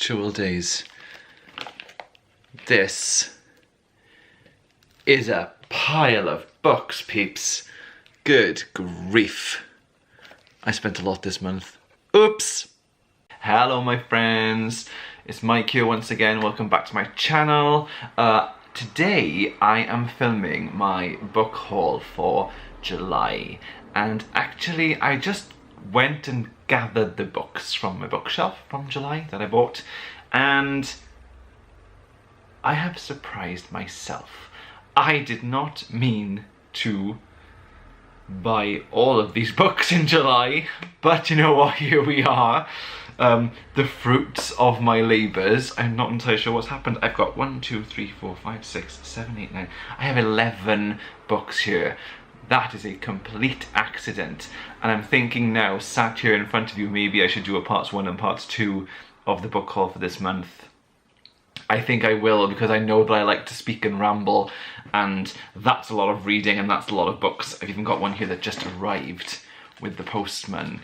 actual days. This is a pile of books, peeps. Good grief. I spent a lot this month. Oops. Hello, my friends. It's Mike here once again. Welcome back to my channel. Today I am filming my book haul for July. And actually I just went and gathered the books from my bookshelf from July that I bought. And I have surprised myself. I did not mean to buy all of these books in July, but you know what, here we are. The fruits of my labours. I'm not entirely sure what's happened. I've got 1, 2, 3, 4, 5, 6, 7, 8, 9. I have 11 books here. That is a complete accident. And I'm thinking now, sat here in front of you, maybe I should do a parts 1 and parts 2 of the book haul for this month. I think I will, because I know that I like to speak and ramble, and that's a lot of reading and that's a lot of books. I've even got one here that just arrived with the postman.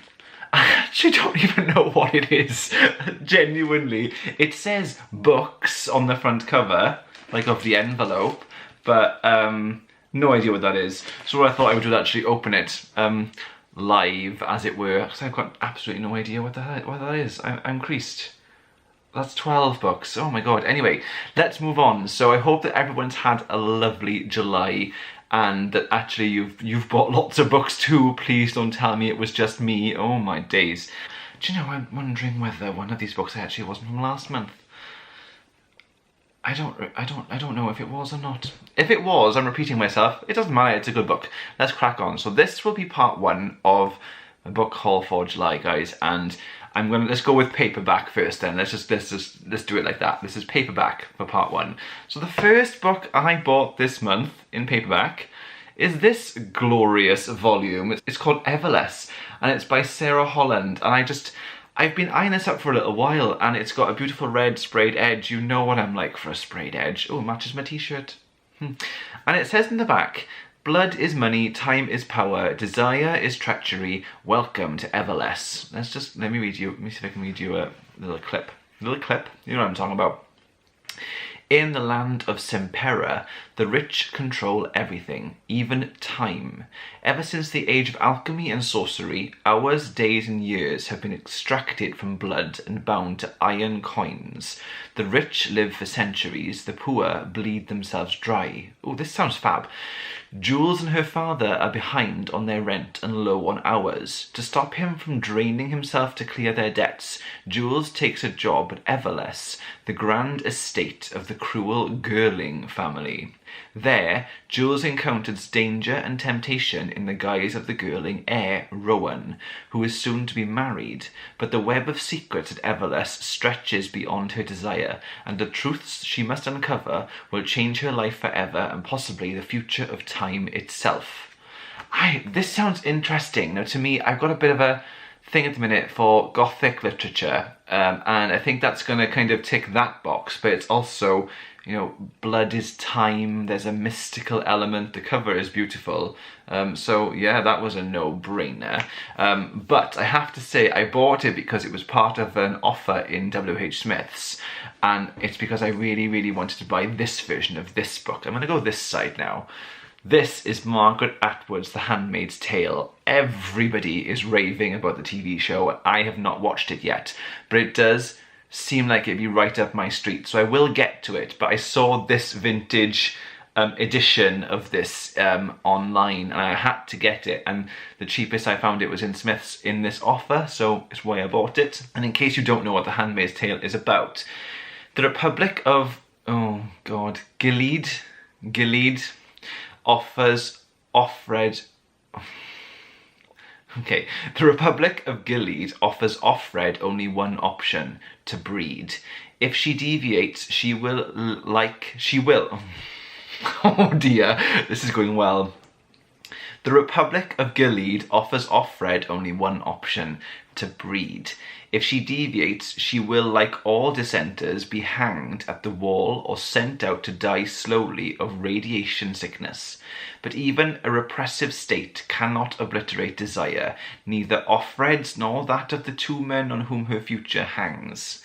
I actually don't even know what it is, genuinely. It says books on the front cover, like of the envelope, but no idea what that is. So what I thought I would do is actually open it live, as it were, because I've got absolutely no idea what that is. I'm creased. That's 12 books. Oh my god. Anyway, let's move on. So I hope that everyone's had a lovely July and that actually you've bought lots of books too. Please don't tell me it was just me. Oh my days. Do you know, I'm wondering whether one of these books actually wasn't from last month. I don't know if it was or not. If it was, I'm repeating myself. It doesn't matter, it's a good book. Let's crack on. So this will be part 1 of a book haul for July, guys, and let's go with paperback first then. Let's do it like that. This is paperback for part 1. So the first book I bought this month in paperback is this glorious volume. It's called Everless, and it's by Sara, Holland, and I've been eyeing this up for a little while, and it's got a beautiful red sprayed edge. You know what I'm like for a sprayed edge. Oh, it matches my t-shirt. And it says in the back, blood is money, time is power, desire is treachery, welcome to Everless. Let me see if I can read you a little clip. You know what I'm talking about. In the land of Sempera, the rich control everything, even time. Ever since the age of alchemy and sorcery, hours, days and years have been extracted from blood and bound to iron coins. The rich live for centuries, the poor bleed themselves dry. Oh, this sounds fab. Jules and her father are behind on their rent and low on hours. To stop him from draining himself to clear their debts, Jules takes a job at Everless, the grand estate of the cruel Girling family. There, Jules encounters danger and temptation in the guise of the Girling heir, Rowan, who is soon to be married, but the web of secrets at Everless stretches beyond her desire, and the truths she must uncover will change her life forever and possibly the future of time itself. This sounds interesting. Now, to me, I've got a bit of a thing at the minute for Gothic literature, and I think that's going to kind of tick that box, but it's also, you know, blood is time, there's a mystical element, the cover is beautiful, so yeah, that was a no-brainer. But I have to say, I bought it because it was part of an offer in WH Smith's, and it's because I really, really wanted to buy this version of this book. I'm going to go this side now. This is Margaret Atwood's The Handmaid's Tale. Everybody is raving about the TV show. I have not watched it yet, but it does seem like it'd be right up my street, so I will get to it. But I saw this vintage edition of this online, and I had to get it, and the cheapest I found it was in Smith's in this offer, so it's why I bought it. And in case you don't know what The Handmaid's Tale is about, the Republic of, oh god, Gilead offers Offred. Okay, the Republic of Gilead offers Offred only one option: to breed. If she deviates, she will. Oh dear, this is going well. The Republic of Gilead offers Offred only one option: to breed. If she deviates, she will, like all dissenters, be hanged at the wall or sent out to die slowly of radiation sickness. But even a repressive state cannot obliterate desire, neither Offred's nor that of the 2 men on whom her future hangs.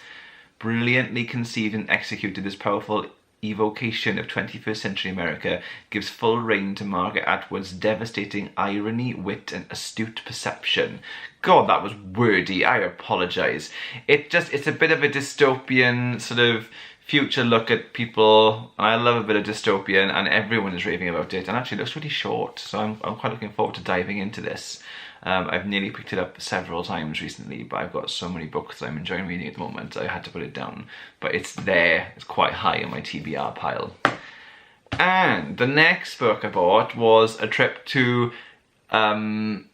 brilliantly conceived and executed, this powerful evocation of 21st century America gives full rein to Margaret Atwood's devastating irony, wit and astute perception. God, that was wordy, I apologise. It's a bit of a dystopian sort of future look at people, and I love a bit of dystopian, and everyone is raving about it, and actually it looks really short, so I'm quite looking forward to diving into this. I've nearly picked it up several times recently, but I've got so many books that I'm enjoying reading at the moment, I had to put it down. But it's there, it's quite high on my TBR pile. And the next book I bought was a trip to Bridgend.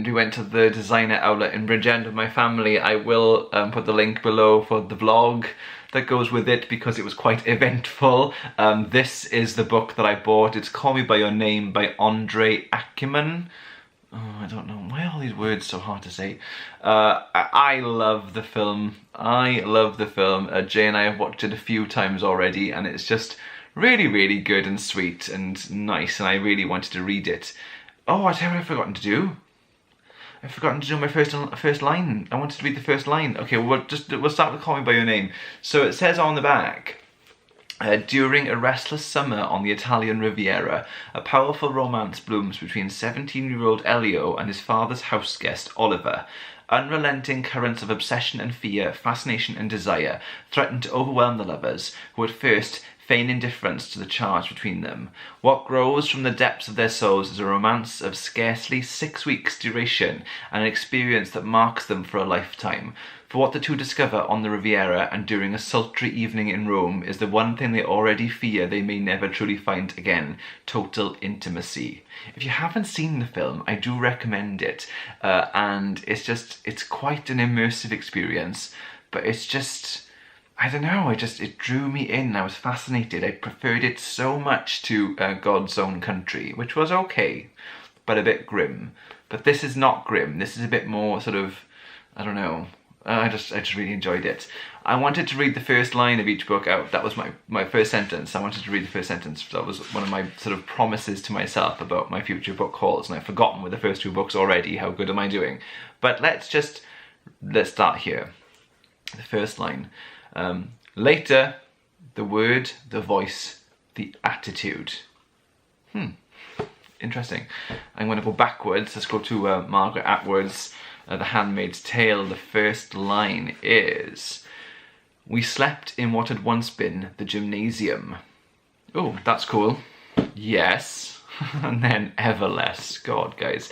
We went to the designer outlet in Bridgend with my family. I will put the link below for the vlog that goes with it because it was quite eventful. This is the book that I bought. It's Call Me By Your Name by Aciman. Oh, I don't know. Why are all these words so hard to say? I love the film. I love the film. Jay and I have watched it a few times already, and it's just really, really good and sweet and nice, and I really wanted to read it. Oh, I tell you what I've forgotten to do. I've forgotten to do my first line. I wanted to read the first line. Okay, we'll start with Call Me By Your Name. So it says on the back, during a restless summer on the Italian Riviera, a powerful romance blooms between 17-year-old Elio and his father's house guest, Oliver. Unrelenting currents of obsession and fear, fascination and desire threaten to overwhelm the lovers, who at first feign indifference to the charge between them. What grows from the depths of their souls is a romance of scarcely 6 weeks' duration, and an experience that marks them for a lifetime. For what the two discover on the Riviera and during a sultry evening in Rome is the one thing they already fear they may never truly find again: total intimacy. If you haven't seen the film, I do recommend it, and it's quite an immersive experience, but it's just, I don't know, it drew me in. I was fascinated. I preferred it so much to God's Own Country, which was okay, but a bit grim. But this is not grim. This is a bit more sort of, I don't know. I just really enjoyed it. I wanted to read the first line of each book out. That was my first sentence. I wanted to read the first sentence. That was one of my sort of promises to myself about my future book hauls, and I've forgotten with the first 2 books already. How good am I doing? But let's start here. The first line. Later, the word, the voice, the attitude. Interesting. I'm going to go backwards. Let's go to Margaret Atwood's The Handmaid's Tale. The first line is, "We slept in what had once been the gymnasium." Oh, that's cool. Yes. And then Everless. God, guys.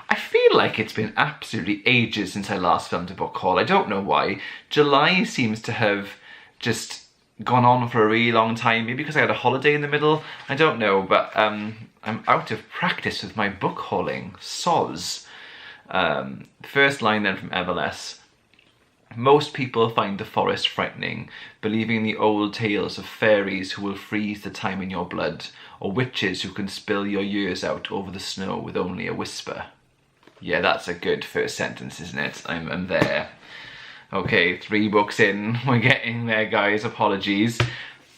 I feel like it's been absolutely ages since I last filmed a book haul. I don't know why. July seems to have just gone on for a really long time. Maybe because I had a holiday in the middle. I don't know, but I'm out of practice with my book hauling. Soz. First line then from Everless. "Most people find the forest frightening, believing the old tales of fairies who will freeze the time in your blood, or witches who can spill your years out over the snow with only a whisper." Yeah, that's a good first sentence, isn't it? I'm there. Okay, 3 books in. We're getting there, guys. Apologies.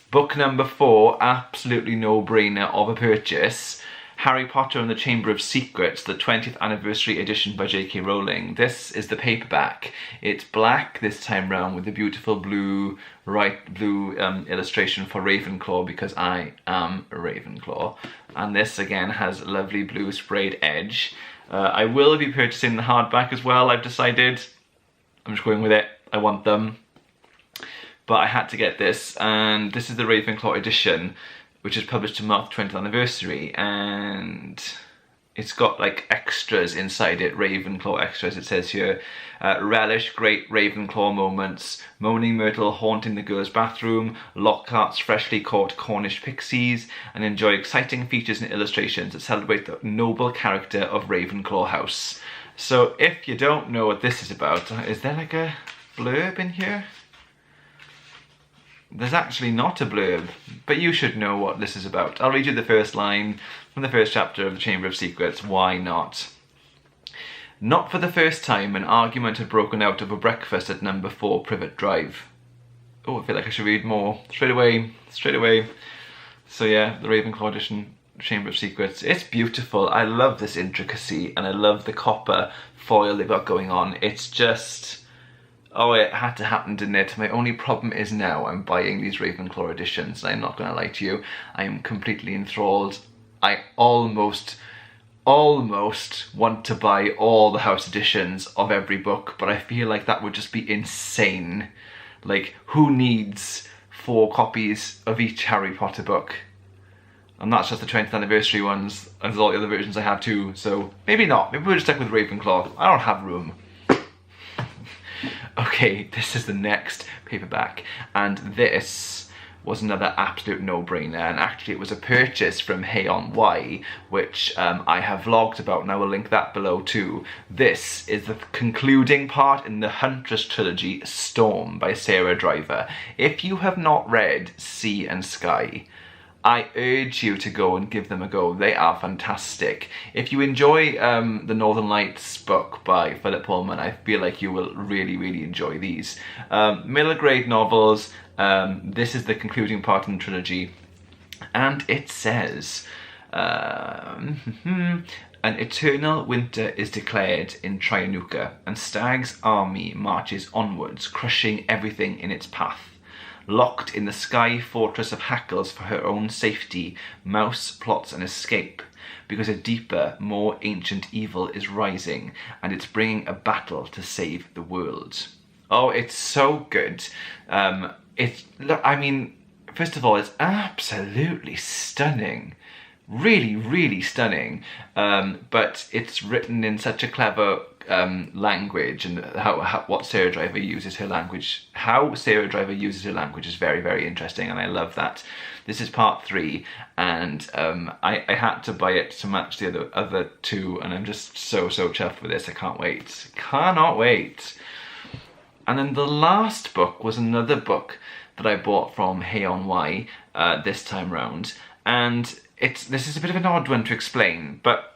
Book number 4, absolutely no-brainer of a purchase. Harry Potter and the Chamber of Secrets, the 20th anniversary edition by J.K. Rowling. This is the paperback. It's black this time round with a beautiful blue, illustration for Ravenclaw, because I am a Ravenclaw. And this again has lovely blue sprayed edge. I will be purchasing the hardback as well, I've decided. I'm just going with it. I want them. But I had to get this, and this is the Ravenclaw edition, which is published to mark the 20th anniversary, and it's got like extras inside it, Ravenclaw extras. It says here, relish great Ravenclaw moments, Moaning Myrtle haunting the girls' bathroom, Lockhart's freshly caught Cornish pixies, and enjoy exciting features and illustrations that celebrate the noble character of Ravenclaw House. So if you don't know what this is about, is there like a blurb in here? There's actually not a blurb, but you should know what this is about. I'll read you the first line from the first chapter of the Chamber of Secrets. Why not? "Not for the first time, an argument had broken out over breakfast at number 4 Privet Drive." Oh, I feel like I should read more. Straight away. So yeah, the Ravenclaw edition, Chamber of Secrets. It's beautiful. I love this intricacy, and I love the copper foil they've got going on. It's just, Oh, it had to happen, didn't it? My only problem is now I'm buying these Ravenclaw editions, and I'm not going to lie to you, I am completely enthralled. I almost want to buy all the house editions of every book, but I feel like that would just be insane. Like, who needs 4 copies of each Harry Potter book? And that's just the 20th anniversary ones, and there's all the other versions I have too, so maybe not. Maybe we'll just stick with Ravenclaw. I don't have room. Okay, this is the next paperback, and this was another absolute no-brainer, and actually it was a purchase from On Wye, which I have vlogged about, and I will link that below too. This is the concluding part in the Huntress trilogy, Storm by Sara Driver. If you have not read Sea and Sky, I urge you to go and give them a go. They are fantastic. If you enjoy the Northern Lights book by Philip Pullman, I feel like you will really, really enjoy these. Middle grade novels. This is the concluding part in the trilogy. And it says, an eternal winter is declared in Trianuka, and Stag's army marches onwards, crushing everything in its path. Locked in the sky fortress of Hackles for her own safety, Mouse plots an escape, because a deeper, more ancient evil is rising, and it's bringing a battle to save the world. Oh, it's so good. I mean, first of all, it's absolutely stunning. Really, really stunning. But it's written in such a clever language, and what Sara Driver uses her language, how Sara Driver uses her language is very, very interesting, and I love that. This is part 3, and I had to buy it to match the other 2, and I'm just so chuffed with this. I can't wait. Cannot wait. And then the last book was another book that I bought from On Wye this time round, and this is a bit of an odd one to explain, but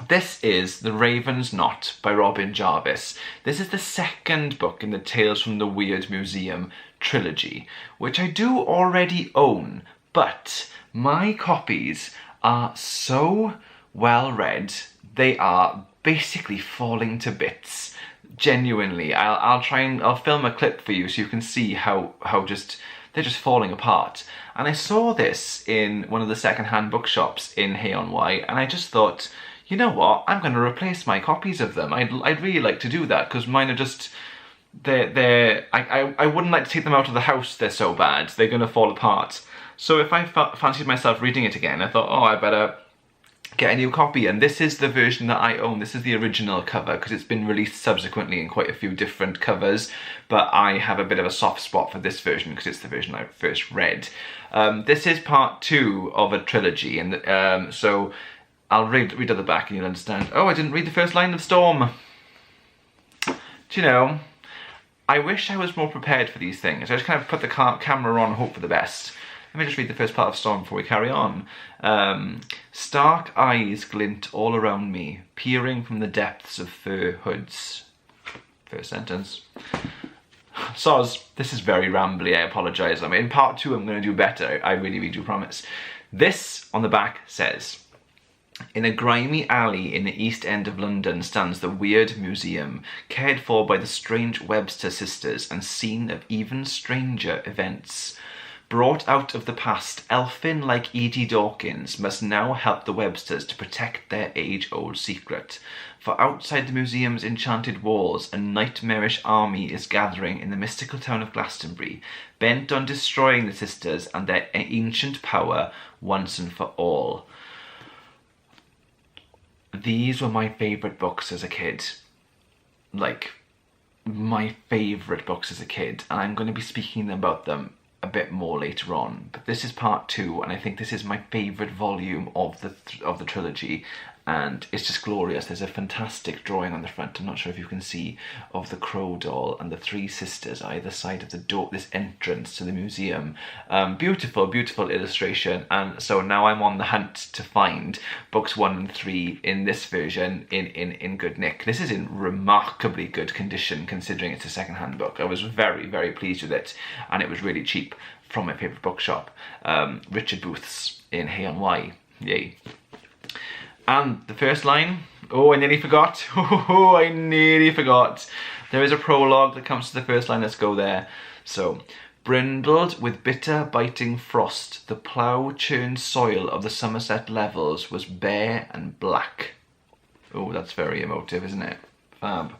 this is The Raven's Knot by Robin Jarvis. This is the second book in the Tales from the Weird Museum trilogy, which I do already own, but my copies are so well read, they are basically falling to bits. Genuinely, I'll film a clip for you so you can see how they're just falling apart. And I saw this in one of the second-hand bookshops in On Wye, and I just thought, you know what, I'm going to replace my copies of them. I'd really like to do that, because mine are just, I wouldn't like to take them out of the house, they're so bad, they're going to fall apart. So if I fancied myself reading it again, I thought, oh, I better get a new copy, and this is the version that I own. This is the original cover, because it's been released subsequently in quite a few different covers, but I have a bit of a soft spot for this version because it's the version I first read. This is part 2 of a trilogy, and so I'll read at the back and you'll understand. Oh, I didn't read the first line of Storm. Do you know, I wish I was more prepared for these things. I just kind of put the camera on and hope for the best. Let me just read the first part of Storm before we carry on. Stark eyes glint all around me, peering from the depths of fur hoods. First sentence. Soz, this is very rambly, I apologise. I mean, in part 2 I'm going to do better, I really, really do promise. This, on the back, says, in a grimy alley in the East End of London stands the Weird Museum, cared for by the strange Webster sisters and scene of even stranger events. Brought out of the past, elfin like Edie Dawkins must now help the Websters to protect their age-old secret. For outside the museum's enchanted walls, a nightmarish army is gathering in the mystical town of Glastonbury, bent on destroying the sisters and their ancient power once and for all. These were my favourite books as a kid. Like, my favourite books as a kid, and I'm going to be speaking about them a bit more later on, but this is part 2, and I think this is my favourite volume of the trilogy, and it's just glorious. There's a fantastic drawing on the front, I'm not sure if you can see, of the Crow doll and the 3 sisters either side of the door, this entrance to the museum. Beautiful, beautiful illustration, and so now I'm on the hunt to find books 1 and 3 in this version in good nick. This is in remarkably good condition considering it's a second-hand book. I was very, very pleased with it, and it was really cheap from my favourite bookshop, Richard Booth's in On Wye. Yay. And the first line, oh, I nearly forgot. Oh, I nearly forgot. There is a prologue that comes to the first line. Let's go there. So, brindled with bitter biting frost, the plough-churned soil of the Somerset levels was bare and black. Oh, that's very emotive, isn't it? Fab.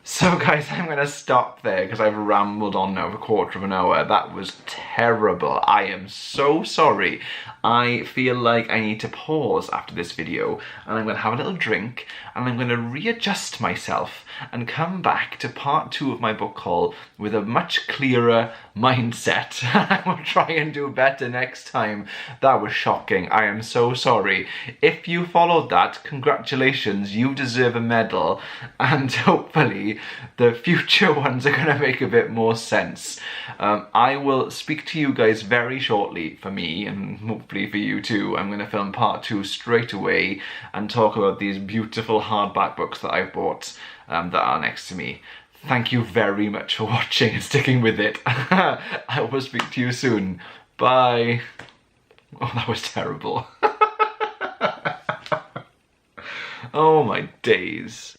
So guys, I'm going to stop there because I've rambled on now for a quarter of an hour. That was terrible. I am so sorry. I feel like I need to pause after this video and I'm going to have a little drink and I'm going to readjust myself and come back to part 2 of my book haul with a much clearer mindset. I will try and do better next time. That was shocking. I am so sorry. If you followed that, congratulations. You deserve a medal and hopefully the future ones are going to make a bit more sense. I will speak to you guys very shortly for me and hopefully for you too. I'm going to film part 2 straight away and talk about these beautiful hardback books that I've bought that are next to me. Thank you very much for watching and sticking with it. I will speak to you soon. Bye. Oh, that was terrible. Oh my days.